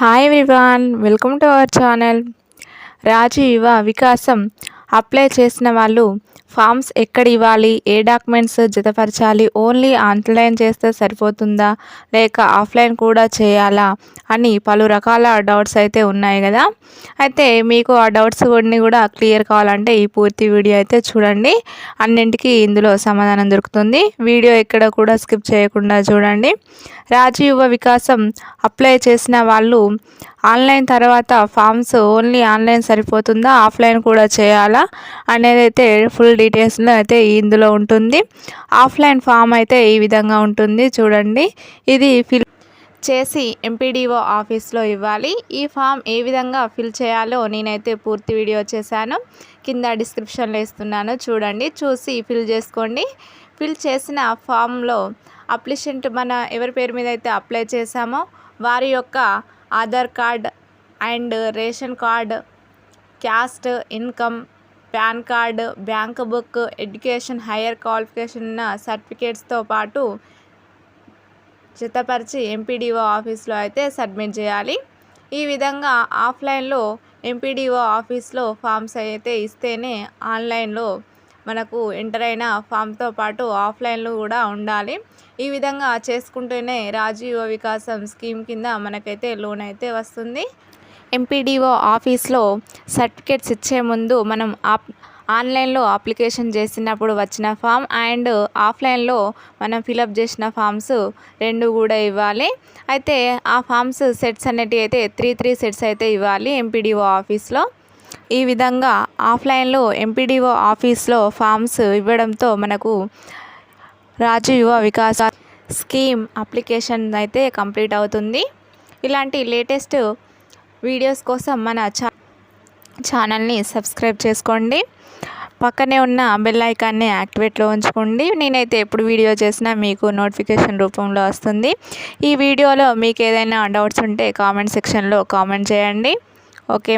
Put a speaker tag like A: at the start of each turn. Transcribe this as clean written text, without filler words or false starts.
A: Hi everyone, welcome to our channel. Raju Yuva Vikasam apply చేసిన వాళ్ళు forms ఎక్కడ ఇవ్వాలి, ఏ డాక్యుమెంట్స్ జతపరచాలి, ఓన్లీ ఆన్లైన్ చేస్తే సరిపోతుందా లేక ఆఫ్లైన్ కూడా చేయాలా అని పలు రకాల డౌట్స్ అయితే ఉన్నాయి కదా. అయితే మీకు ఆ డౌట్స్ కొన్ని కూడా క్లియర్ కావాలంటే ఈ పూర్తి వీడియో అయితే చూడండి. అన్నింటికి ఇందులో సమాధానం దొరుకుతుంది. వీడియో ఎక్కడ కూడా స్కిప్ చేయకుండా చూడండి. రాజు యువ వికాసం అప్లై చేసిన వాళ్ళు ఆన్లైన్ తర్వాత ఫామ్స్ ఓన్లీ ఆన్లైన్ సరిపోతుందా, ఆఫ్లైన్ కూడా చేయాలా అనేది అయితే ఫుల్ డీటెయిల్స్లో అయితే ఇందులో ఉంటుంది. ఆఫ్లైన్ ఫామ్ అయితే ఈ విధంగా ఉంటుంది చూడండి. ఇది ఫిల్ చేసి ఎంపీడీఓ ఆఫీస్లో ఇవ్వాలి. ఈ ఫామ్ ఏ విధంగా ఫిల్ చేయాలో నేనైతే పూర్తి వీడియో చేశాను, కింద డిస్క్రిప్షన్లో ఇస్తున్నాను, చూడండి, చూసి ఫిల్ చేసుకోండి. ఫిల్ చేసిన ఫామ్లో అప్లికెంట్ మన ఎవరి పేరు మీద అయితే అప్లై చేశామో వారి యొక్క Aadhaar card and ration card, caste, income, pan card, bank book, education, higher qualification ఉన్న సర్టిఫికేట్స్తో పాటు జతపరిచి ఎంపీడీఓ ఆఫీస్లో అయితే సబ్మిట్ చేయాలి. ఈ విధంగా ఆఫ్లైన్లో ఎంపీడీఓ ఆఫీస్లో ఫామ్స్ అయితే ఇస్తేనే ఆన్లైన్లో మనకు ఎంటర్ అయిన ఫామ్తో పాటు ఆఫ్లైన్లో కూడా ఉండాలి. ఈ విధంగా చేసుకుంటేనే రాజు యువ వికాసం స్కీమ్ కింద మనకైతే లోన్ అయితే వస్తుంది. ఎంపీడీఓ ఆఫీస్లో సర్టిఫికేట్స్ ఇచ్చే ముందు మనం ఆన్లైన్లో అప్లికేషన్ చేసినప్పుడు వచ్చిన ఫామ్ అండ్ ఆఫ్లైన్లో మనం ఫిలప్ చేసిన ఫామ్స్ రెండు కూడా ఇవ్వాలి. అయితే ఆ ఫామ్స్ సెట్స్ అనేటివి అయితే త్రీ సెట్స్ అయితే ఇవ్వాలి ఎంపీడీఓ ఆఫీస్లో. ఈ విధంగా ఆఫ్లైన్లో ఎంపీడీఓ ఆఫీస్లో ఫామ్స్ ఇవ్వడంతో మనకు రాజు యువ వికాస స్కీమ్ అప్లికేషన్ అయితే కంప్లీట్ అవుతుంది. ఇలాంటి లేటెస్ట్ వీడియోస్ కోసం మన ఛానల్ని సబ్స్క్రైబ్ చేసుకోండి. పక్కనే ఉన్న బెల్ ఐకాన్ని యాక్టివేట్లో ఉంచుకోండి. నేనైతే ఎప్పుడు వీడియో చేసినా మీకు నోటిఫికేషన్ రూపంలో వస్తుంది. ఈ వీడియోలో మీకు ఏదైనా డౌట్స్ ఉంటే కామెంట్ సెక్షన్లో కామెంట్ చేయండి. ఓకే.